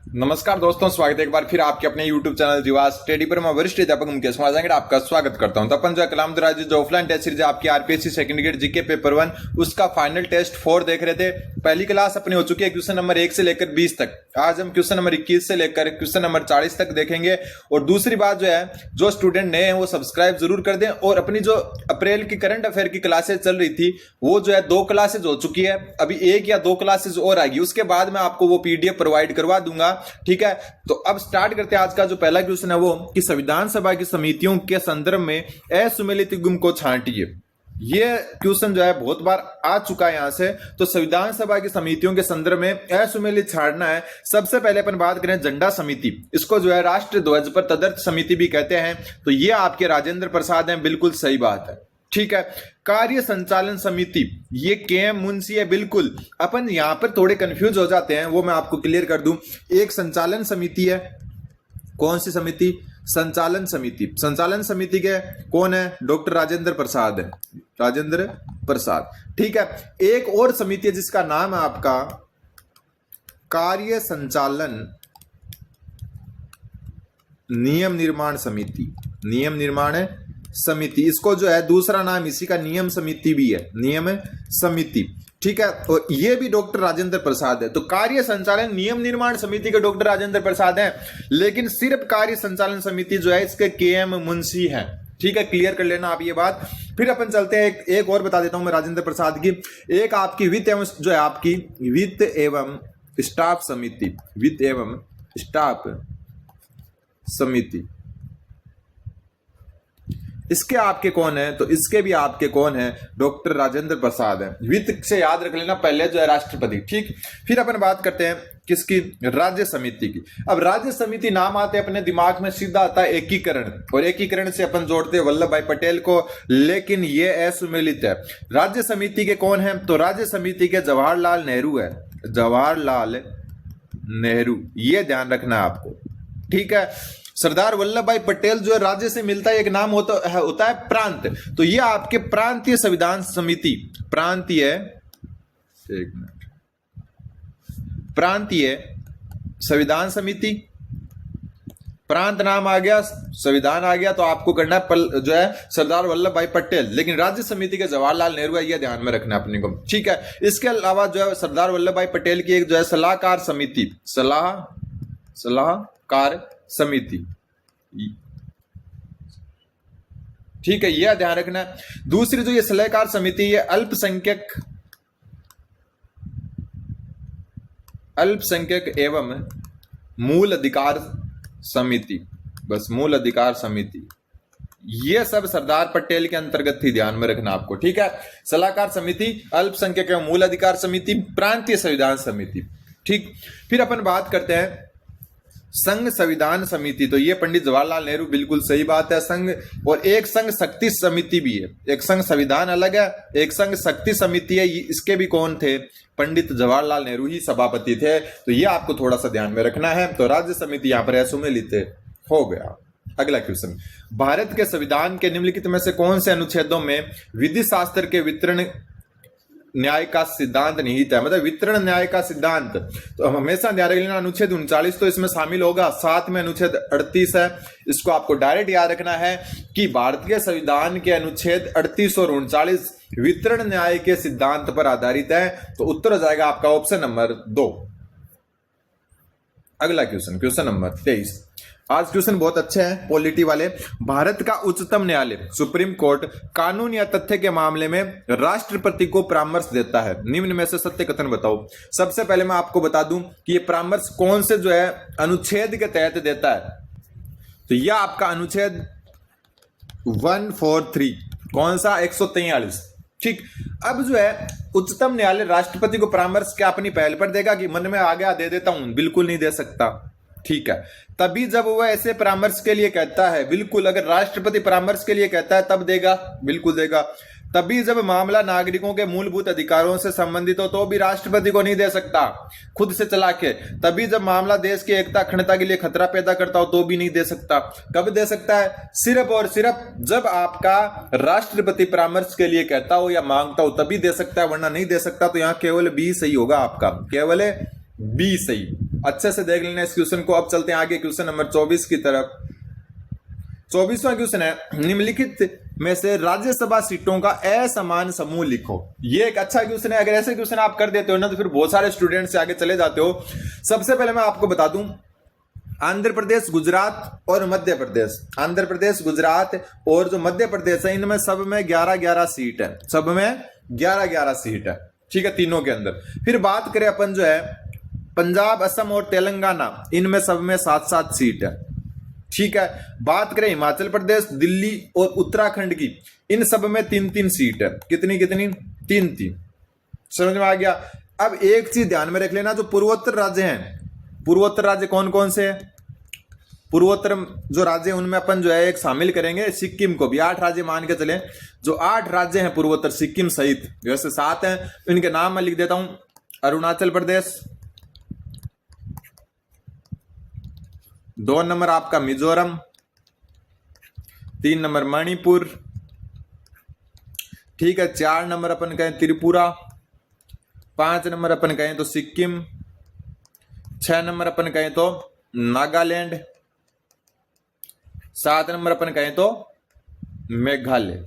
नमस्कार दोस्तों, स्वागत है एक बार फिर आपके अपने YouTube चैनल जीवास स्टडी पर। मैं वरिष्ठ अध्यापक मुकेश कुमार जांगड़ आपका स्वागत करता हूं। तो अपन जो है कलाम राज्य जो ऑफलाइन टेस्ट सीरीज आपकी RPSC second grade GK paper 1 उसका फाइनल टेस्ट 4 देख रहे थे। पहली क्लास अपनी हो चुकी है क्वेश्चन नंबर 1 से लेकर 20 तक। आज हम क्वेश्चन नंबर 21 से लेकर क्वेश्चन नंबर 40 तक देखेंगे। और दूसरी बात जो है, जो स्टूडेंट नए हैं वो सब्सक्राइब जरूर कर दें। और अपनी जो अप्रैल की करंट अफेयर की क्लासेज चल रही थी वो जो है 2 क्लासेज हो चुकी है, अभी 1 या 2 क्लासेज और आएगी, उसके बाद मैं आपको वो पीडीएफ प्रोवाइड करवा दूंगा। ठीक है, तो अब स्टार्ट करते हैं। आज का जो पहला क्वेश्चन है वो कि संविधान सभा की समितियों के संदर्भ में असुमेलित गुण को छांटिए। ये क्वेश्चन जो है बहुत बार आ चुका है यहां से। तो संविधान सभा की समितियों के संदर्भ में असुमेलित छांटना है। सबसे पहले अपन बात करें झंडा समिति, इसको जो है राष्ट्र ध्वज पर तदर्थ समिति भी कहते हैं। तो ये आपके राजेंद्र प्रसाद हैं, बिल्कुल सही बात है। ठीक है, कार्य संचालन समिति ये के मुंशी है, बिल्कुल। अपन यहां पर थोड़े कंफ्यूज हो जाते हैं, वो मैं आपको क्लियर कर दूं। एक संचालन समिति है, कौन सी समिति? संचालन समिति। संचालन समिति के कौन है? डॉक्टर राजेंद्र प्रसाद है, राजेंद्र प्रसाद। ठीक है, एक और समिति है जिसका नाम है आपका कार्य संचालन नियम निर्माण समिति। नियम निर्माण समिति, इसको जो है दूसरा नाम इसी का नियम समिति भी है, नियम समिति। ठीक है, और ये भी डॉक्टर राजेंद्र प्रसाद है। तो कार्य संचालन नियम निर्माण समिति के डॉक्टर राजेंद्र प्रसाद है, लेकिन सिर्फ कार्य संचालन समिति जो है इसके के मुंशी है। ठीक है, क्लियर कर लेना आप ये बात। फिर अपन चलते हैं, एक और बता देता हूं मैं राजेंद्र प्रसाद की। एक आपकी वित्त एवं जो है आपकी वित्त एवं स्टाफ समिति, वित्त एवं स्टाफ समिति, इसके आपके कौन है? तो इसके भी आपके कौन है? डॉक्टर राजेंद्र प्रसाद है। वित्त से याद रख लेना, पहले जो है राष्ट्रपति। ठीक, फिर अपन बात करते हैं किसकी? राज्य समिति की। अब राज्य समिति नाम आते अपने दिमाग में सीधा आता है एकीकरण, और एकीकरण से अपन जोड़ते हैं वल्लभ भाई पटेल को, लेकिन ये असुमेलित है। राज्य समिति के कौन है? तो राज्य समिति के जवाहरलाल नेहरू है, जवाहरलाल नेहरू, ये ध्यान रखना आपको। ठीक है, सरदार वल्लभ भाई पटेल जो है राज्य से मिलता है, एक नाम होता है प्रांत। तो ये आपके प्रांतीय संविधान समिति, प्रांतीय, एक मिनट, प्रांतीय संविधान समिति। प्रांत नाम आ गया, संविधान आ गया, तो आपको करना है जो है सरदार वल्लभ भाई पटेल, लेकिन राज्य समिति के जवाहरलाल नेहरू है, ये ध्यान में रखना अपने को। ठीक है, इसके अलावा जो है सरदार वल्लभ भाई पटेल की एक जो है सलाहकार समिति, सलाहकार समिति। ठीक है, यह ध्यान रखना। दूसरी जो ये सलाहकार समिति ये अल्पसंख्यक एवं मूल अधिकार समिति, बस मूल अधिकार समिति, ये सब सरदार पटेल के अंतर्गत ही, ध्यान में रखना आपको। ठीक है, सलाहकार समिति, अल्पसंख्यक एवं मूल अधिकार समिति, प्रांतीय संविधान समिति। ठीक, फिर अपन बात करते हैं संघ संविधान समिति। तो ये पंडित जवाहरलाल नेहरू, बिल्कुल सही बात है, संघ। और एक संघ शक्ति समिति भी है, एक संघ संविधान अलग है, एक संघ शक्ति समिति है। इसके भी कौन थे? पंडित जवाहरलाल नेहरू ही सभापति थे। तो ये आपको थोड़ा सा ध्यान में रखना है। तो राज्य समिति यहां पर असुमेलित हो गया। अगला क्वेश्चन, भारत के संविधान के निम्नलिखित में से कौन से अनुच्छेदों में विधि शास्त्र के वितरण न्याय का सिद्धांत निहित है? मतलब वितरण न्याय का सिद्धांत। तो हमेशा ध्यान रख लेना, अनुच्छेद 39 तो इसमें शामिल होगा, साथ में अनुच्छेद 38 है। इसको आपको डायरेक्ट याद रखना है कि भारतीय संविधान के अनुच्छेद 38 और 39 वितरण न्याय के सिद्धांत पर आधारित है। तो उत्तर हो जाएगा आपका ऑप्शन नंबर 2। अगला क्वेश्चन, क्वेश्चन नंबर 23। आज क्वेश्चन बहुत अच्छे हैं, पॉलिटी वाले। भारत का उच्चतम न्यायालय सुप्रीम कोर्ट कानून या तथ्य के मामले में राष्ट्रपति को परामर्श देता है, निम्न में से सत्य कथन बताओ। सबसे पहले मैं आपको बता दूं कि ये परामर्श कौन से जो है अनुच्छेद के तहत देता है। तो यह आपका अनुच्छेद 143, कौन सा? 143। ठीक, अब जो है उच्चतम न्यायालय राष्ट्रपति को परामर्श क्या अपनी पहल पर देगा कि मन में आ गया दे देता हूं? बिल्कुल नहीं दे सकता। ठीक है, तभी जब वह ऐसे परामर्श के लिए कहता है, बिल्कुल, अगर राष्ट्रपति परामर्श के लिए कहता है तब देगा, बिल्कुल देगा। तभी जब मामला नागरिकों के मूलभूत अधिकारों से संबंधित हो तो भी राष्ट्रपति को नहीं दे सकता खुद से चला के। तभी जब मामला देश की एकता अखंडता के लिए खतरा पैदा करता हो तो भी नहीं दे सकता। कब दे सकता है? सिर्फ और सिर्फ जब आपका राष्ट्रपति परामर्श के लिए कहता हो या मांगता हो तभी दे सकता है, वरना नहीं दे सकता। तो यहाँ केवल बी सही होगा आपका, केवल बी सही। अच्छे से देख लेना इस क्वेश्चन को। अब चलते हैं आगे क्वेश्चन नंबर 24 की तरफ। 24वां क्वेश्चन है, निम्नलिखित में से राज्यसभा सीटों का असमान समूह लिखो। ये एक अच्छा क्वेश्चन है। अगर ऐसे क्वेश्चन आप कर देते हो ना तो फिर बहुत सारे स्टूडेंट से आगे चले जाते हो। सबसे पहले मैं आपको बता दूं, आंध्र प्रदेश, गुजरात और मध्य प्रदेश, आंध्र प्रदेश, गुजरात और जो मध्य प्रदेश है, इनमें सब में 11-11 सीट है, सब में 11-11 सीट है, ठीक है, तीनों के अंदर। फिर बात करें अपन जो है पंजाब, असम और तेलंगाना, इनमें सब में 7-7 सीट है, ठीक है। बात करें हिमाचल प्रदेश, दिल्ली और उत्तराखंड की, इन सब में 3-3 सीट है। कितनी कितनी? 3-3। समझ में आ गया। अब एक चीज ध्यान में रख लेना, जो पूर्वोत्तर राज्य हैं, पूर्वोत्तर राज्य कौन कौन से हैं? पूर्वोत्तर जो राज्य हैं उनमें अपन जो है एक शामिल करेंगे सिक्किम को भी। 8 राज्य मान के चले, जो 8 राज्य हैं पूर्वोत्तर सिक्किम सहित, वैसे 7 हैं, इनके नाम मैं लिख देता हूं। अरुणाचल प्रदेश, 2 नंबर आपका मिजोरम, 3 नंबर मणिपुर, ठीक है, 4 नंबर अपन कहें त्रिपुरा, 5 नंबर अपन कहें तो सिक्किम, 6 नंबर अपन कहें तो नागालैंड, 7 नंबर अपन कहें तो मेघालय,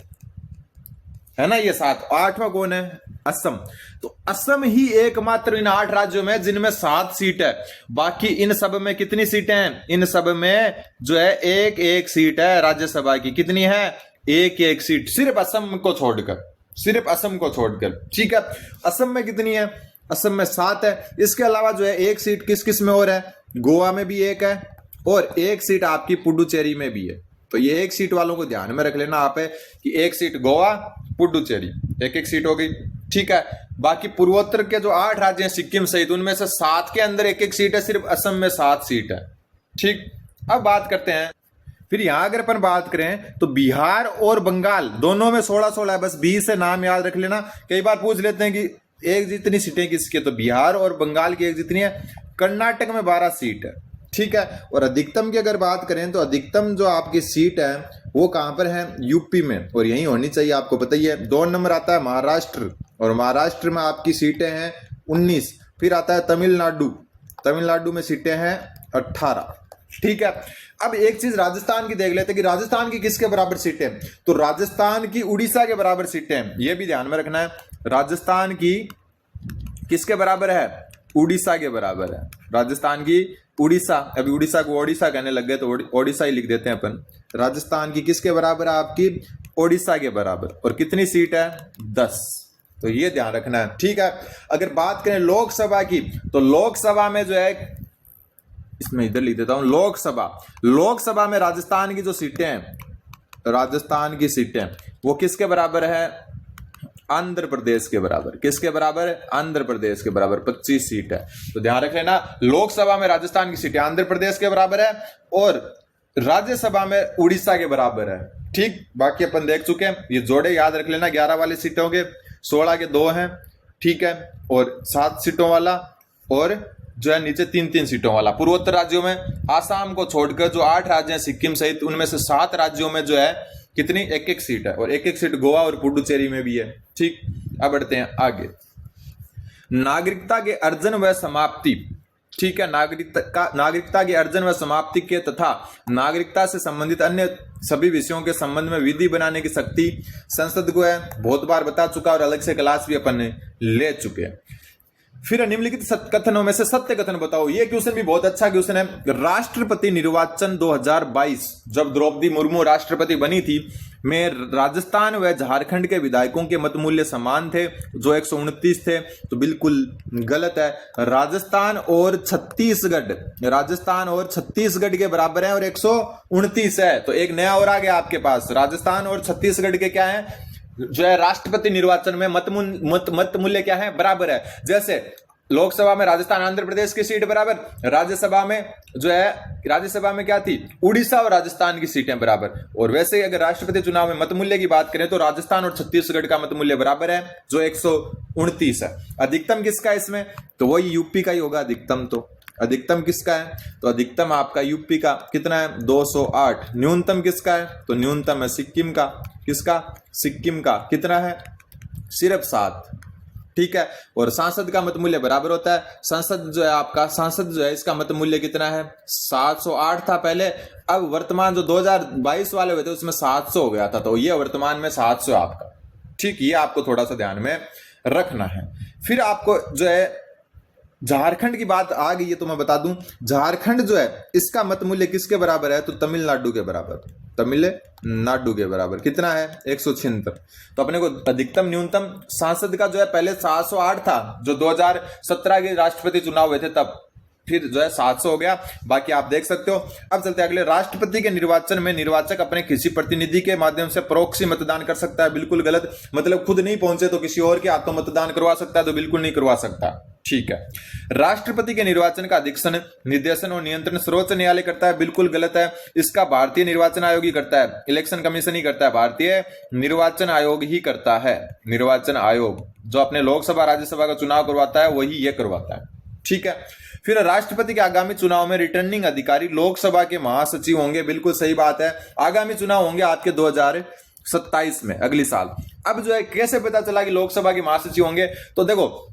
है ना। ये 7। 8वां कौन है? असम। तो असम ही एकमात्र इन 8 राज्यों में जिनमें 7 सीट है। बाकी इन सब में कितनी सीटें हैं? इन सब में जो है 1-1 सीट है राज्यसभा की। कितनी है? 1-1 सीट, सिर्फ असम को छोड़कर, सिर्फ असम को छोड़कर, ठीक है। असम में कितनी है? असम में 7 है। इसके अलावा जो है 1 सीट किस किस में और है? गोवा में भी 1 है और 1 सीट आपकी पुडुचेरी में भी है। तो ये 1 सीट वालों को ध्यान में रख लेना आप है कि 1 सीट गोवा, पुडुचेरी, 1-1 सीट हो गई, ठीक है। बाकी पूर्वोत्तर के जो 8 राज्य हैं सिक्किम सहित, उनमें से 7 के अंदर 1-1 सीट है, सिर्फ असम में 7 सीट है, ठीक। अब बात करते हैं, फिर यहां अगर अपन बात करें तो बिहार और बंगाल दोनों में 16-16 है। बस 20 से नाम याद रख लेना। कई बार पूछ लेते हैं कि एक जितनी सीटें किसकी, तो बिहार और बंगाल की एक जितनी है। कर्नाटक में 12 सीट है, ठीक है। और अधिकतम की अगर बात करें तो अधिकतम जो आपकी सीट है वो कहां पर है? यूपी में, और यही होनी चाहिए, आपको पता ही है। 2 नंबर आता है महाराष्ट्र, और महाराष्ट्र में आपकी सीटें हैं 19। फिर आता है तमिलनाडु, तमिलनाडु में सीटें हैं 18, ठीक है। अब एक चीज राजस्थान की देख लेते हैं कि राजस्थान की किसके बराबर सीटें हैं। तो राजस्थान की उड़ीसा के बराबर सीटें हैं, यह भी ध्यान में रखना है। राजस्थान की किसके बराबर है? उड़ीसा के बराबर है। राजस्थान की उड़ीसा, अभी उड़ीसा को ओडिशा कहने लग गए तो ओडिशा ही लिख देते हैं अपन। राजस्थान की किसके बराबर है? आपकी ओडिशा के बराबर। और कितनी सीट है? 10। तो ये ध्यान रखना है, ठीक है। अगर बात करें लोकसभा की, तो लोकसभा में जो है, इसमें इधर लिख देता हूं, लोकसभा में राजस्थान की जो सीटें हैं, राजस्थान की सीटें वो किसके बराबर है? आंध्र प्रदेश के बराबर। किसके बराबर? आंध्र प्रदेश के बराबर। 25 सीट है। तो ध्यान रख लेना, लोकसभा में राजस्थान की सीटें आंध्र प्रदेश के बराबर है और राज्यसभा में उड़ीसा के बराबर है, ठीक। बाकी अपन देख चुके हैं, ये जोड़े याद रख लेना। 11 वाले सीटों के 16 के 2 हैं, ठीक है, और 7 सीटों वाला, और जो है नीचे 3-3 सीटों वाला। पूर्वोत्तर राज्यों में आसाम को छोड़कर जो 8 राज्य हैं सिक्किम सहित, उनमें से 7 राज्यों में जो है कितनी? 1-1 सीट है, और 1-1 सीट गोवा और पुडुचेरी में भी है, ठीक। अब बढ़ते हैं आगे। नागरिकता के अर्जन व समाप्ति, ठीक है। नागरिकता के अर्जन व समाप्ति के तथा नागरिकता से संबंधित अन्य सभी विषयों के संबंध में विधि बनाने की शक्ति संसद को है। बहुत बार बता चुका और अलग से क्लास भी अपन ने ले चुके हैं। फिर निम्नलिखित कथनों में से सत्य कथन बताओ। ये क्वेश्चन भी बहुत अच्छा क्वेश्चन है। राष्ट्रपति निर्वाचन 2022, जब द्रौपदी मुर्मू राष्ट्रपति बनी थी, में राजस्थान व झारखंड के विधायकों के मत मूल्य समान थे, जो 129 थे। तो बिल्कुल गलत है। राजस्थान और छत्तीसगढ़ के बराबर है और 129 है। तो एक नया और आ गया आपके पास। राजस्थान और छत्तीसगढ़ के क्या है? जो है राष्ट्रपति निर्वाचन में मत मूल्य क्या है? बराबर है। जैसे लोकसभा में राजस्थान आंध्र प्रदेश की सीट बराबर, राज्यसभा में जो है, राज्यसभा में क्या थी? उड़ीसा और राजस्थान की सीटें बराबर। और वैसे ही अगर राष्ट्रपति चुनाव में मत मूल्य की बात करें तो राजस्थान और छत्तीसगढ़ का मत मूल्य बराबर है, जो 129 है। अधिकतम किसका है इसमें? तो वही यूपी का ही होगा अधिकतम। तो अधिकतम किसका है? तो अधिकतम आपका यूपी का। कितना है? 208। न्यूनतम किसका है? तो न्यूनतम है सिक्किम का। किसका? सिक्किम का। कितना है? सिर्फ 7। ठीक है। और सांसद का मत मूल्य बराबर होता है, सांसद जो है आपका, सांसद जो है इसका मत मूल्य कितना है, 708 था पहले, अब वर्तमान जो 2022 वाले हुए थे उसमें 700 हो गया था, तो ये वर्तमान में 700 आपका। ठीक, ये आपको थोड़ा सा ध्यान में रखना है। फिर आपको जो है झारखंड की बात आ गई है तो मैं बता दूं, झारखंड जो है इसका मत मूल्य किसके बराबर है, तो तमिलनाडु के बराबर, तमिलनाडु के बराबर कितना है, 176। तो अपने को अधिकतम न्यूनतम सांसद का जो है पहले 708 था, जो 2017 के राष्ट्रपति चुनाव हुए थे तब, फिर जो है 700 हो गया। बाकी आप देख सकते हो। अब चलते हैं अगले, राष्ट्रपति के निर्वाचन में निर्वाचक अपने किसी प्रतिनिधि के माध्यम से प्रोक्सी मतदान कर सकता है, बिल्कुल गलत, मतलब खुद नहीं पहुंचे तो किसी और के हाथों मतदान करवा सकता है, तो बिल्कुल नहीं करवा सकता। ठीक है। राष्ट्रपति के निर्वाचन का अधीक्षण, निर्देशन और नियंत्रण सर्वोच्च न्यायालय करता है, बिल्कुल गलत है, इसका भारतीय निर्वाचन आयोग ही करता है, इलेक्शन कमीशन ही करता है, भारतीय निर्वाचन आयोग ही करता है। निर्वाचन आयोग जो अपने लोकसभा राज्यसभा का चुनाव करवाता है वही ये करवाता है। ठीक है। फिर राष्ट्रपति के आगामी चुनाव में रिटर्निंग अधिकारी लोकसभा के महासचिव होंगे, बिल्कुल सही बात है, आगामी चुनाव होंगे आपके 2027 में, अगली साल। अब जो है कैसे पता चला कि लोकसभा के महासचिव होंगे, तो देखो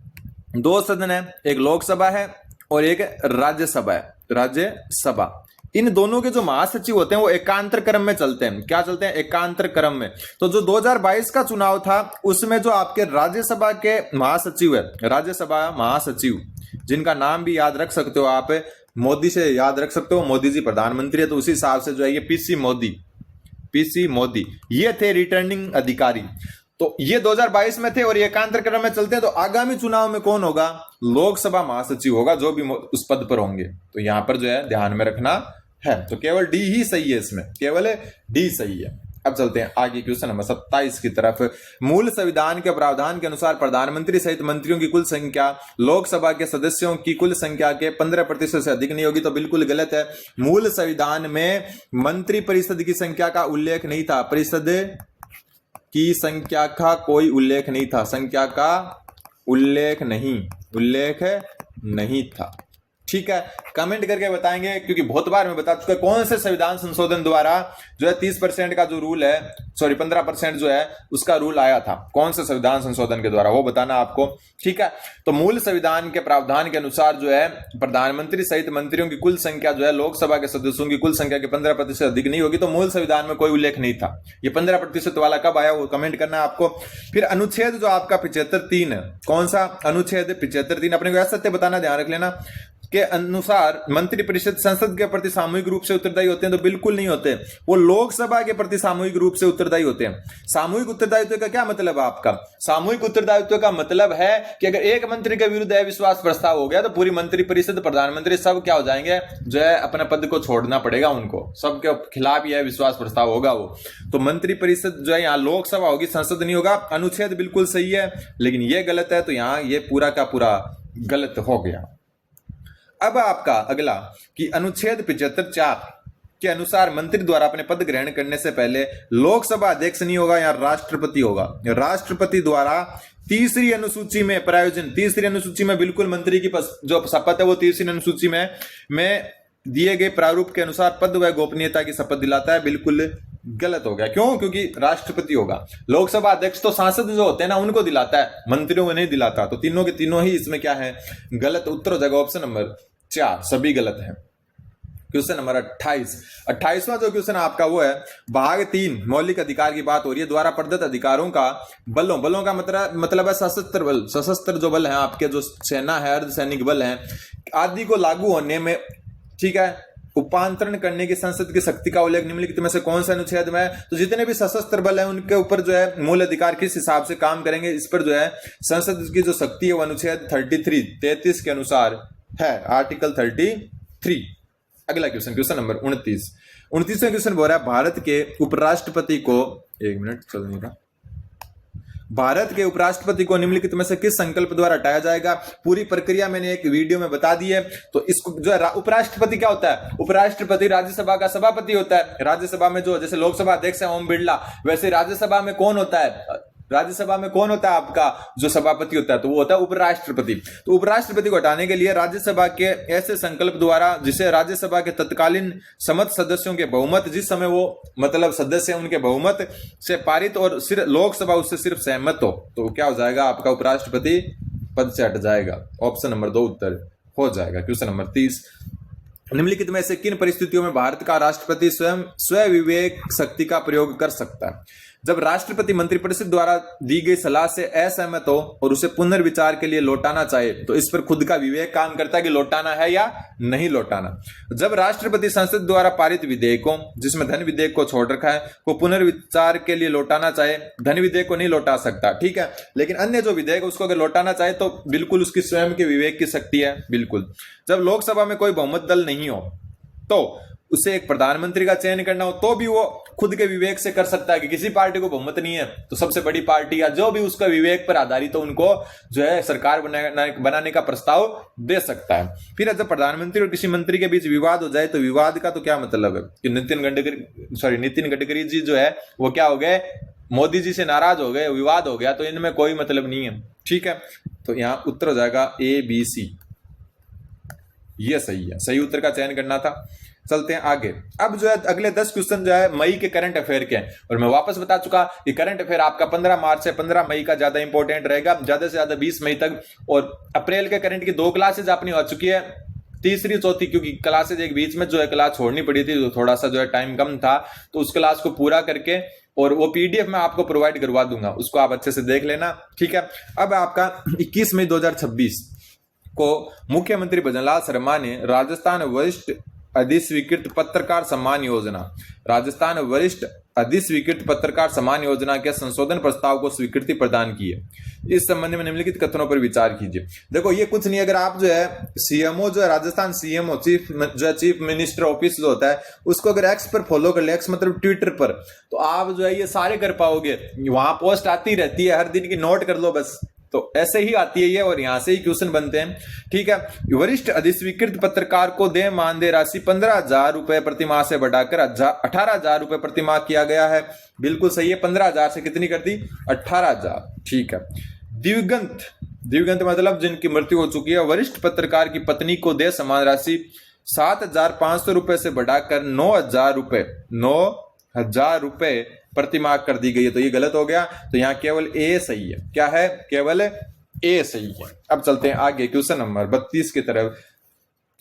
2 सदन है, एक लोकसभा है और एक राज्यसभा है, राज्यसभा। इन दोनों के जो महासचिव होते हैं वो एकांतर क्रम में चलते हैं। क्या चलते हैं, एकांतर क्रम में। तो जो 2022 का चुनाव था उसमें जो आपके राज्यसभा के महासचिव है, राज्यसभा महासचिव, जिनका नाम भी याद रख सकते हो आप, मोदी से याद रख सकते हो, मोदी जी प्रधानमंत्री है तो उसी हिसाब से जो है ये पीसी मोदी ये थे रिटर्निंग अधिकारी। तो ये 2022 में थे और ये एकांतर क्रम में चलते हैं। तो आगामी चुनाव में कौन होगा, लोकसभा महासचिव होगा, जो भी उस पद पर होंगे। तो यहां पर जो है ध्यान में रखना है। तो केवल डी ही सही है, इसमें केवल डी सही है। अब चलते हैं आगे क्वेश्चन नंबर 27 की तरफ। मूल संविधान के प्रावधान के अनुसार प्रधानमंत्री सहित मंत्रियों की कुल संख्या लोकसभा के सदस्यों की कुल संख्या के 15% से अधिक नहीं होगी, तो बिल्कुल गलत है। मूल संविधान में मंत्री परिषद की संख्या का उल्लेख नहीं था, परिषद की संख्या का कोई उल्लेख नहीं था, संख्या का उल्लेख नहीं था। ठीक है, कमेंट करके बताएंगे, क्योंकि बहुत बार मैं बता चुका कौन से संविधान संशोधन द्वारा जो है 30% का जो रूल है, सॉरी 15% जो है उसका रूल आया था, कौन से संविधान संशोधन के द्वारा, वो बताना आपको। ठीक है। तो मूल संविधान के प्रावधान के अनुसार जो है प्रधानमंत्री सहित मंत्रियों की कुल संख्या जो है लोकसभा के सदस्यों की कुल संख्या के 15% अधिक नहीं होगी, तो मूल संविधान में कोई उल्लेख नहीं था। ये 15% वाला कब आया वो कमेंट करना है आपको। फिर अनुच्छेद जो आपका 75(3 है, कौन सा अनुच्छेद 75(3, अपने को ऐसा बताना, ध्यान रख लेना, के अनुसार मंत्रिपरिषद संसद के प्रति सामूहिक रूप से उत्तरदायी होते हैं, तो बिल्कुल नहीं होते, वो लोकसभा के प्रति सामूहिक रूप से उत्तरदायी होते हैं। सामूहिक उत्तरदायित्व का क्या मतलब है आपका, सामूहिक उत्तरदायित्व का मतलब है कि अगर एक मंत्री के विरुद्ध अविश्वास प्रस्ताव हो गया तो पूरी मंत्रिपरिषद, प्रधानमंत्री सब क्या हो जाएंगे, जो है अपने पद को छोड़ना पड़ेगा उनको, सबके खिलाफ यह विश्वास प्रस्ताव होगा वो। तो मंत्रिपरिषद जो है यहाँ लोकसभा होगी, संसद नहीं होगा। अनुच्छेद बिल्कुल सही है, लेकिन यह गलत है, तो यहाँ ये पूरा का पूरा गलत हो गया। अब आपका अगला कि अनुच्छेद 75(4 के अनुसार मंत्री द्वारा अपने पद ग्रहण करने से पहले लोकसभा अध्यक्ष नहीं होगा, या राष्ट्रपति होगा। राष्ट्रपति द्वारा तीसरी अनुसूची में प्रायोजन, तीसरी अनुसूची में बिल्कुल मंत्री की जो शपथ है वो तीसरी अनुसूची में दिए गए प्रारूप के अनुसार पद व गोपनीयता की शपथ दिलाता है, बिल्कुल गलत हो गया। क्यों, क्योंकि राष्ट्रपति होगा। लोकसभा अध्यक्ष तो सांसद जो होते हैं ना उनको दिलाता है, मंत्रियों को नहीं दिलाता। तो तीनों के तीनों ही इसमें क्या है, गलत उत्तर हो जाएगा ऑप्शन नंबर 4, सभी गलत है। क्वेश्चन नंबर 28वां जो क्वेश्चन आपका वो है, भाग 3 मौलिक अधिकार की बात हो रही है। द्वारा प्रदत्त अधिकारों का बलों का मतलब है सशस्त्र बल, सशस्त्र जो बल है आपके, जो सेना है, अर्धसैनिक बल है आदि को लागू होने में, ठीक है, उपांतरण करने की संसद की शक्ति का उल्लेख निम्नलिखित में से कौन सा अनुच्छेद में है। तो जितने भी सशस्त्र बल हैं उनके ऊपर जो है मूल अधिकार किस हिसाब से काम करेंगे, इस पर जो है संसद की जो शक्ति है वो अनुच्छेद 33 के अनुसार है, आर्टिकल 33। अगला क्वेश्चन, क्वेश्चन नंबर 29वां क्वेश्चन बोल रहा है, भारत के उपराष्ट्रपति को, एक मिनट चल नहीं रहा, भारत के उपराष्ट्रपति को निम्नलिखित में से किस संकल्प द्वारा हटाया जाएगा। पूरी प्रक्रिया मैंने एक वीडियो में बता दी है। तो इसको जो है उपराष्ट्रपति क्या होता है, उपराष्ट्रपति राज्यसभा का सभापति होता है। राज्यसभा में जो जैसे लोकसभा अध्यक्ष है ओम बिरला, वैसे राज्यसभा में कौन होता है, राज्यसभा में कौन होता है आपका जो सभापति होता है, तो वो होता है उपराष्ट्रपति। तो उपराष्ट्रपति को हटाने के लिए राज्यसभा के ऐसे संकल्प द्वारा, जिसे राज्यसभा के तत्कालीन समस्त सदस्यों के बहुमत, जिस समय वो मतलब सदस्य उनके बहुमत से पारित और सिर्फ लोकसभा उससे सिर्फ सहमत हो, तो क्या हो जाएगा आपका उपराष्ट्रपति पद से हट जाएगा। ऑप्शन नंबर 2 उत्तर हो जाएगा। क्वेश्चन नंबर 30, निम्नलिखित में से किन परिस्थितियों में भारत का राष्ट्रपति स्वयं स्वविवेक शक्ति का प्रयोग कर सकता है? जब राष्ट्रपति मंत्रिपरिषद द्वारा दी गई सलाह से असहमत हो और उसे पुनर्विचार के लिए लौटाना चाहे, तो इस पर खुद का विवेक काम करता है कि लौटाना है या नहीं लौटाना। जब राष्ट्रपति संसद द्वारा पारित विधेयकों, जिसमें धन विधेयक को छोड़ रखा है, को पुनर्विचार के लिए लौटाना चाहे, धन विधेयक को नहीं लौटा सकता, ठीक है, लेकिन अन्य जो विधेयक उसको अगर लौटाना चाहे तो बिल्कुल उसकी स्वयं के विवेक की शक्ति है, बिल्कुल। जब लोकसभा में कोई बहुमत दल नहीं हो तो उसे एक प्रधानमंत्री का चयन करना हो, तो भी वो खुद के विवेक से कर सकता है कि किसी पार्टी को बहुमत नहीं है तो सबसे बड़ी पार्टी या जो भी उसका विवेक पर आधारित हो उनको जो है सरकार बनाने का प्रस्ताव दे सकता है। फिर जब प्रधानमंत्री और किसी मंत्री के बीच विवाद हो जाए, तो विवाद का तो क्या मतलब है कि नितिन गडकरी जी जो है वो क्या हो गए, मोदी जी से नाराज हो गए, विवाद हो गया, तो इनमें कोई मतलब नहीं है, ठीक है। तो यहां उत्तर हो जाएगा ABC, ये सही है, सही उत्तर का चयन करना था। चलते हैं आगे। अब जो है अगले 10 क्वेश्चन जो है मई के करंट अफेयर के हैं, और मैं वापस बता चुका कि करंट अफेयर आपका 15 मार्च से 15 मई का ज्यादा इंपॉर्टेंट रहेगा, ज्यादा से ज्यादा 20 मई तक। और अप्रैल के करंट की 2 क्लासेज अपनी हो चुकी है, तीसरी चौथी, क्योंकि क्लासेज एक बीच में जो है क्लास छोड़नी पड़ी थी, तो थोड़ा सा जो है टाइम कम था, तो उस क्लास को पूरा करके और वो PDF में आपको प्रोवाइड करवा दूंगा, उसको आप अच्छे से देख लेना, ठीक है। अब आपका 21 मई 2026 को मुख्यमंत्री भजनलाल शर्मा ने राजस्थान वरिष्ठ अधिस्वीकृत पत्रकार सम्मान योजना, राजस्थान वरिष्ठ अधिस्वीकृत पत्रकार सम्मान योजना के संशोधन प्रस्ताव को स्वीकृति प्रदान की है। इस संबंध में निम्नलिखित कथनों पर विचार कीजिए। देखो ये कुछ नहीं, अगर आप जो है CMO जो है Rajasthan CMO chief minister office जो होता है उसको अगर X पर फॉलो कर ले, X मतलब ट्विटर पर, तो आप जो है ये सारे कर पाओगे। वहां पोस्ट आती रहती है हर दिन की, नोट कर लो बस, तो ऐसे ही आती है ये, और यहां से ही क्वेश्चन बनते हैं, ठीक है। वरिष्ठ अधिस्वीकृत पत्रकार को दे मानदेय राशि 15,000 रुपए प्रतिमाह से बढ़ाकर 18,000 रुपए प्रतिमाह किया गया है, बिल्कुल सही है। 15,000 से कितनी कर दी, 18,000, ठीक है। दिवंगत मतलब जिनकी मृत्यु हो चुकी है, वरिष्ठ पत्रकार की पत्नी को दे समान राशि 7,500 रुपए से बढ़ाकर 9,000 रुपए प्रतिमाह कर दी गई है, तो ये गलत हो गया, तो यहां केवल A सही है। क्या है, केवल A सही है। अब चलते हैं आगे क्वेश्चन नंबर 32 की तरफ।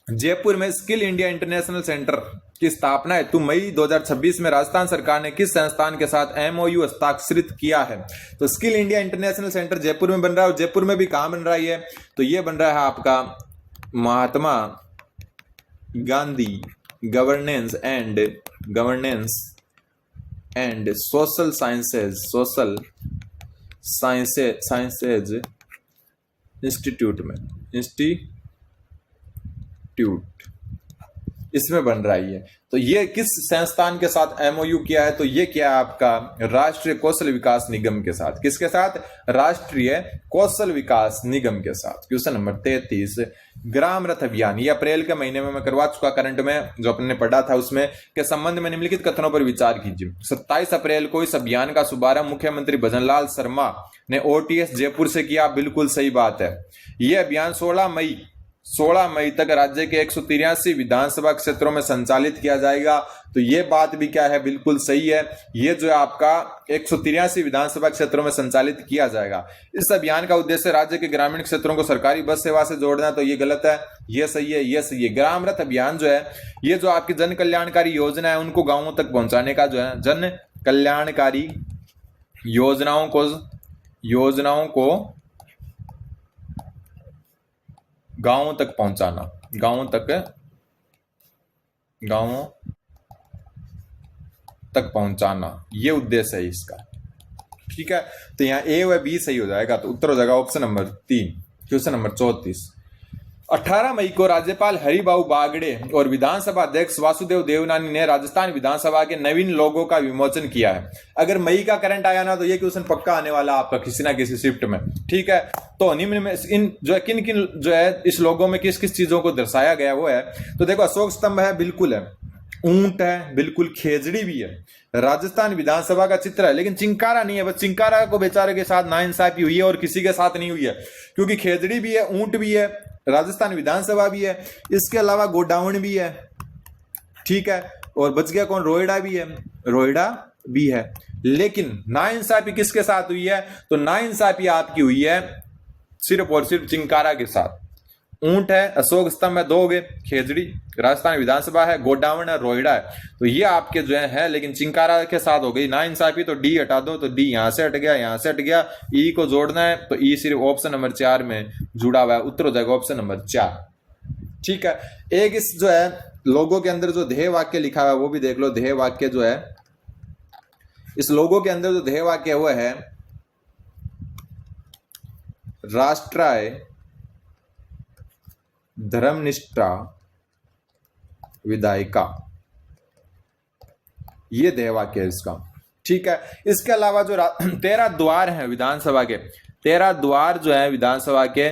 जयपुर में स्किल इंडिया इंटरनेशनल सेंटर की स्थापना हेतु मई 2026 में राजस्थान सरकार ने किस संस्थान के साथ MOU हस्ताक्षरित किया है? तो skill India international centre Jaipur में बन रहा है, और जयपुर में भी कहां बन रहा है, तो ये बन रहा है आपका Mahatma Gandhi governance and social sciences institute इसमें बन रहा है। तो ये किस संस्थान के साथ MOU किया है? तो ये किया है आपका राष्ट्रीय कौशल विकास निगम के साथ। किसके साथ? राष्ट्रीय कौशल विकास निगम के साथ। क्वेश्चन नंबर 33, ग्राम रथ अभियान, ये अप्रैल के महीने में मैं करवा चुका करंट में, जो अपने पढ़ा था उसमें, के संबंध में निम्नलिखित कथनों पर विचार कीजिए। 27 अप्रैल को इस अभियान का शुभारंभ मुख्यमंत्री भजनलाल शर्मा ने OTS जयपुर से किया, बिल्कुल सही बात है। यह अभियान 16 मई तक राज्य के 183 विधानसभा क्षेत्रों में संचालित किया जाएगा। तो ये बात भी क्या है, बिल्कुल सही है। ये जो है आपका 183 विधानसभा क्षेत्रों में संचालित किया जाएगा। इस अभियान का उद्देश्य राज्य के ग्रामीण क्षेत्रों को सरकारी बस सेवा से जोड़ना, तो ये गलत है, ये सही है, ये सही है। ग्राम रथ अभियान जो है, ये जो आपकी जन कल्याणकारी योजना है उनको गांवों तक पहुंचाने का जो है, जन कल्याणकारी योजनाओं को गांवों तक पहुंचाना, गांवों तक पहुंचाना, ये उद्देश्य है इसका, ठीक है। तो यहाँ A व B सही हो जाएगा, तो उत्तर हो जाएगा ऑप्शन नंबर 3। क्वेश्चन नंबर 34, 18 मई को राज्यपाल हरिभाऊ बागड़े और विधानसभा अध्यक्ष वासुदेव देवनानी ने राजस्थान विधानसभा के नवीन लोगों का विमोचन किया है। अगर मई का करंट आया ना, तो ये क्वेश्चन पक्का आने वाला आपका किसी ना किसी शिफ्ट में, ठीक है। तो निम्न में इन जो है किन जो है इस लोगों में किस किस चीजों को दर्शाया गया वो है, तो देखो अशोक स्तंभ है, बिल्कुल है। ऊंट है, बिल्कुल खेजड़ी भी है, राजस्थान विधानसभा का चित्र है, लेकिन चिंकारा नहीं है। बस चिंकारा को बेचारे के साथ नाइंसाफी हुई है और किसी के साथ नहीं हुई है, क्योंकि खेजड़ी भी है, ऊंट भी है, राजस्थान विधानसभा भी है, इसके अलावा गोडाउन भी है, ठीक है, और बच गया कौन, रोहिड़ा भी है, रोहिड़ा भी है। लेकिन नाइंसाफी किसके साथ हुई है, तो नाइंसाफी आपकी हुई है सिर्फ और सिर्फ चिंकारा के साथ। ऊंट है, अशोक स्तंभ है, दो हो गए, खेजड़ी, राजस्थान विधानसभा है, गोडाउन है, रोहिड़ा है, तो ये आपके जो है, लेकिन चिंकारा के साथ हो गई नाइंसाफी। तो डी हटा दो, तो डी यहां से हट गया, यहां से हट गया, ई को जोड़ना है तो ई सिर्फ ऑप्शन नंबर 4 में जुड़ा हुआ है, उत्तर हो जाएगा ऑप्शन नंबर 4। ठीक है, एक इस जो है लोगों के अंदर जो ध्येय वाक्य लिखा हुआ है वो भी देख लो। ध्येय वाक्य जो है, इस लोगों के अंदर जो ध्येय वाक्य हुआ है, राष्ट्राय धर्मनिष्ठा विधायिका, ये ध्येय वाक्य है इसका। ठीक है, इसके अलावा जो 13 द्वार हैं विधानसभा के, 13 द्वार जो है विधानसभा के,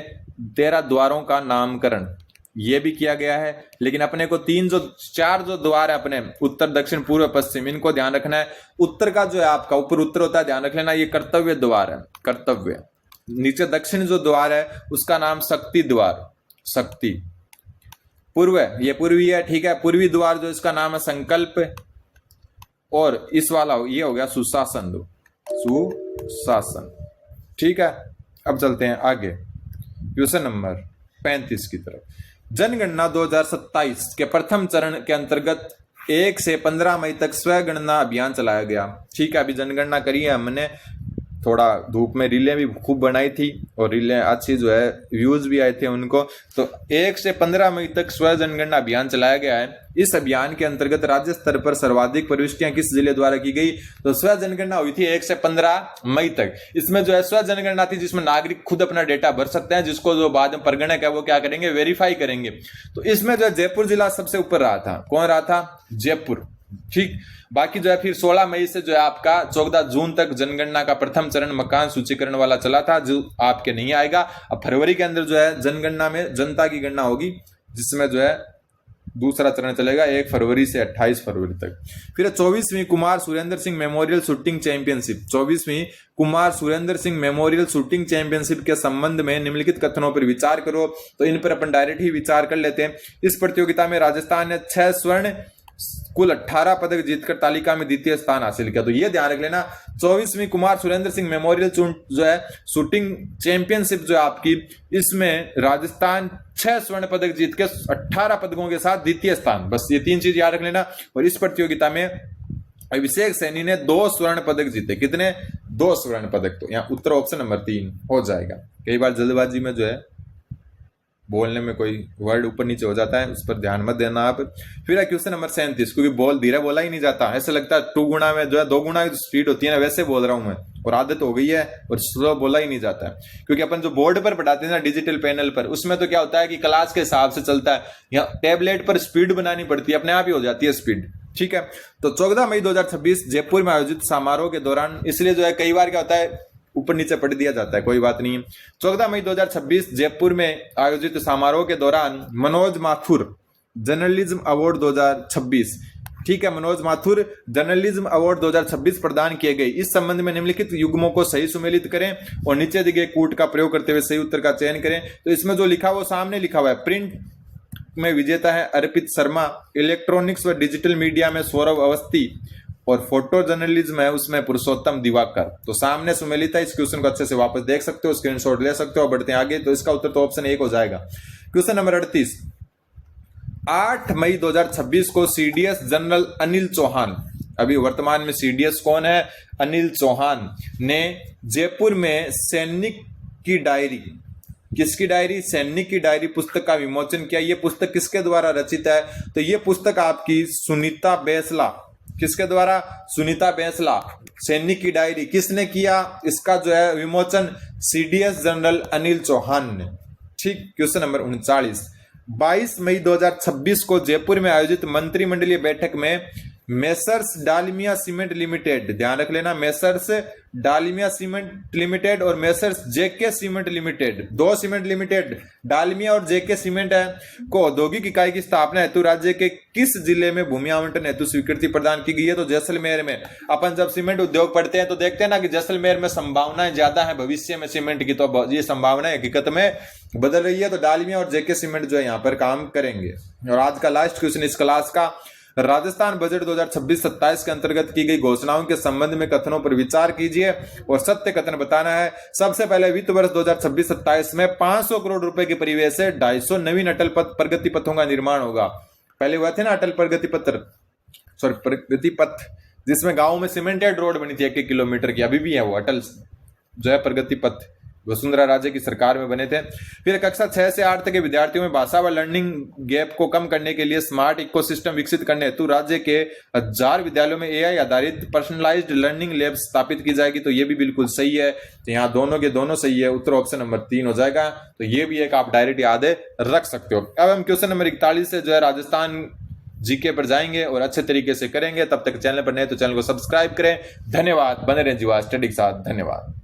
13 द्वारों का नामकरण ये भी किया गया है। लेकिन अपने को 4 जो द्वार है अपने, उत्तर दक्षिण पूर्व पश्चिम, इनको ध्यान रखना है। उत्तर का जो है आपका ऊपर उत्तर होता है, ध्यान रख लेना, ये कर्तव्य द्वार है, कर्तव्य। नीचे दक्षिण जो द्वार है उसका नाम शक्ति द्वार, शक्ति। पूर्व ये पूर्वी है, ठीक है, पूर्वी द्वार जो इसका नाम है संकल्प, और इस वाला ये हो गया सुशासन, सुशासन। ठीक है, अब चलते हैं आगे क्वेश्चन नंबर 35 की तरफ। जनगणना 2027 के प्रथम चरण के अंतर्गत 1 से 15 मई तक स्वगणना अभियान चलाया गया। ठीक है, अभी जनगणना करी है हमने, थोड़ा धूप में रीलें भी खूब बनाई थी और रीलें अच्छी जो है व्यूज भी आए थे उनको। तो 1 से 15 मई तक स्व जनगणना अभियान चलाया गया है। इस अभियान के अंतर्गत राज्य स्तर पर सर्वाधिक प्रविष्टियां किस जिले द्वारा की गई, तो स्व जनगणना हुई थी 1 से 15 मई तक। इसमें जो है स्व जनगणना थी जिसमें नागरिक खुद अपना डेटा भर सकते हैं, जिसको जो बाद में परगणक है वो क्या करेंगे, वेरीफाई करेंगे। तो इसमें जो है जयपुर जिला सबसे ऊपर रहा था। कौन रहा था, जयपुर। ठीक, बाकी जो है फिर 16 मई से जो है आपका 14 जून तक जनगणना का प्रथम चरण मकान सूचीकरण वाला चला था, जो आपके नहीं आएगा। अब फरवरी के अंदर जो है जनगणना में जनता की गणना होगी, जिसमें जो है दूसरा चरण चलेगा 1 फरवरी से 28 फरवरी तक। फिर 24वीं Kumar Surendra Singh memorial shooting championship, 24वीं Kumar Surendra Singh memorial shooting championship के संबंध में निम्नलिखित कथनों पर विचार करो। तो इन पर अपन डायरेक्ट ही विचार कर लेते हैं। इस प्रतियोगिता में राजस्थान ने 6 स्वर्ण, कुल 18 पदक जीतकर तालिका में द्वितीय स्थान हासिल किया। तो ये ध्यान रख लेना, 24वीं कुमार सुरेंद्र सिंह मेमोरियल जो है शूटिंग चैंपियनशिप जो है आपकी, इसमें राजस्थान 6 स्वर्ण पदक जीत के 18 पदकों के साथ द्वितीय स्थान, बस ये 3 चीज याद रख लेना। और इस प्रतियोगिता में अभिषेक सैनी ने 2 स्वर्ण पदक जीते। कितने, 2 स्वर्ण पदक। तो यहाँ उत्तर ऑप्शन नंबर 3 हो जाएगा। कई बार जल्दबाजी में जो है बोलने में कोई वर्ड ऊपर नीचे हो जाता है, उस पर ध्यान मत देना आप। फिर है क्वेश्चन नंबर 37, क्योंकि बोल धीरे बोला ही नहीं जाता, ऐसा लगता है 2 गुना में जो है 2 गुना की स्पीड होती है ना, वैसे बोल रहा हूं मैं, और आदत हो गई है और स्लो बोला ही नहीं जाता है। क्योंकि अपन जो बोर्ड पर पढ़ाते हैं ना डिजिटल पैनल पर, उसमें तो क्या होता है कि क्लास के हिसाब से चलता है, यहाँ टैबलेट पर स्पीड बनानी पड़ती है, अपने आप ही हो जाती है स्पीड। ठीक है, तो 14 मई 2026 जयपुर में आयोजित समारोह के दौरान, इसलिए जो है कई बार क्या होता है ऊपर नीचे पढ़ दिया जाता है, कोई बात नहीं है। 14 मई 2026 जयपुर में आयोजित समारोह के दौरान मनोज माथुर जर्नलिज्म अवार्ड 2026, ठीक है, मनोज माथुर जर्नलिज्म अवार्ड 2026 प्रदान किए गए। इस संबंध में निम्नलिखित युग्मों को सही सुमेलित करें और नीचे दिए गए कूट का प्रयोग करते हुए सही उत्तर का चयन करें। तो इसमें जो लिखा वो सामने लिखा हुआ है। प्रिंट में विजेता है अर्पित शर्मा, इलेक्ट्रॉनिक्स व डिजिटल मीडिया में सौरभ अवस्थी, और फोटो जर्नलिज्म है उसमें पुरुषोत्तम दिवाकर। तो सामने सुमेलित है। इस क्वेश्चन को अच्छे से वापस देख सकते हो, स्क्रीनशॉट ले सकते हो। बढ़ते हैं आगे, तो इसका उत्तर तो ऑप्शन 1 हो जाएगा। क्वेश्चन नंबर 38, 8 मई 2026 को सीडीएस जनरल अनिल चौहान, अभी वर्तमान में सीडीएस कौन है, अनिल चौहान, ने जयपुर में सैनिक की डायरी, किसकी डायरी, सैनिक की डायरी पुस्तक का विमोचन किया। यह पुस्तक किसके द्वारा रचित है, तो यह पुस्तक आपकी सुनीता बैंसला, किसके द्वारा, सुनीता बैंसला। सैनिक की डायरी किसने किया, इसका जो है विमोचन सीडीएस जनरल अनिल चौहान ने। ठीक, क्वेश्चन नंबर 39, 22 मई 2026 को जयपुर में आयोजित मंत्रिमंडलीय बैठक में मेसर्स डालमिया सीमेंट लिमिटेड, ध्यान रख लेना, मेसर्स डालमिया सीमेंट लिमिटेड और मेसर्स जेके सीमेंट लिमिटेड, दो सीमेंट लिमिटेड डालमिया और जेके सीमेंट है को औद्योगिक इकाई की स्थापना हेतु राज्य के किस जिले में भूमि आवंटन हेतु स्वीकृति प्रदान की गई है? तो जैसलमेर में। अपन जब सीमेंट उद्योग पढ़ते हैं तो देखते हैं ना कि जैसलमेर में संभावनाएं ज्यादा है भविष्य में सीमेंट की, तो ये संभावनाएं हकीकत में बदल रही है। तो डालमिया और जेके सीमेंट जो है यहाँ पर काम करेंगे। और आज का लास्ट क्वेश्चन इस क्लास का, राजस्थान बजट 2026-27 के अंतर्गत की गई घोषणाओं के संबंध में कथनों पर विचार कीजिए और सत्य कथन बताना है। सबसे पहले वित्त वर्ष 2026-27 में 500 करोड़ रुपए के परिवेश से 250 नवीन अटल प्रगति पथों का निर्माण होगा। पहले हुआ थे ना अटल प्रगति पथ, जिसमें गांव में सीमेंटेड रोड बनी थी 1-1 किलोमीटर की, अभी भी है वो अटल जो है प्रगति पथ, वसुंधरा राजे की सरकार में बने थे। फिर कक्षा 6 से 8 तक के विद्यार्थियों में भाषा व लर्निंग गैप को कम करने के लिए स्मार्ट इकोसिस्टम विकसित करने हेतु राज्य के 1000 विद्यालयों में एआई आधारित पर्सनलाइज्ड लर्निंग लैब स्थापित की जाएगी। तो ये भी बिल्कुल सही है। तो यहाँ दोनों के दोनों सही है, उत्तर ऑप्शन नंबर 3 हो जाएगा। तो ये भी एक आप डायरेक्ट याद रख सकते हो। अब हम क्वेश्चन नंबर 41 से जो है राजस्थान जीके पर जाएंगे और अच्छे तरीके से करेंगे। तब तक चैनल पर नए तो चैनल को सब्सक्राइब करें। धन्यवाद, बने रहें जीवा स्टडी के साथ। धन्यवाद।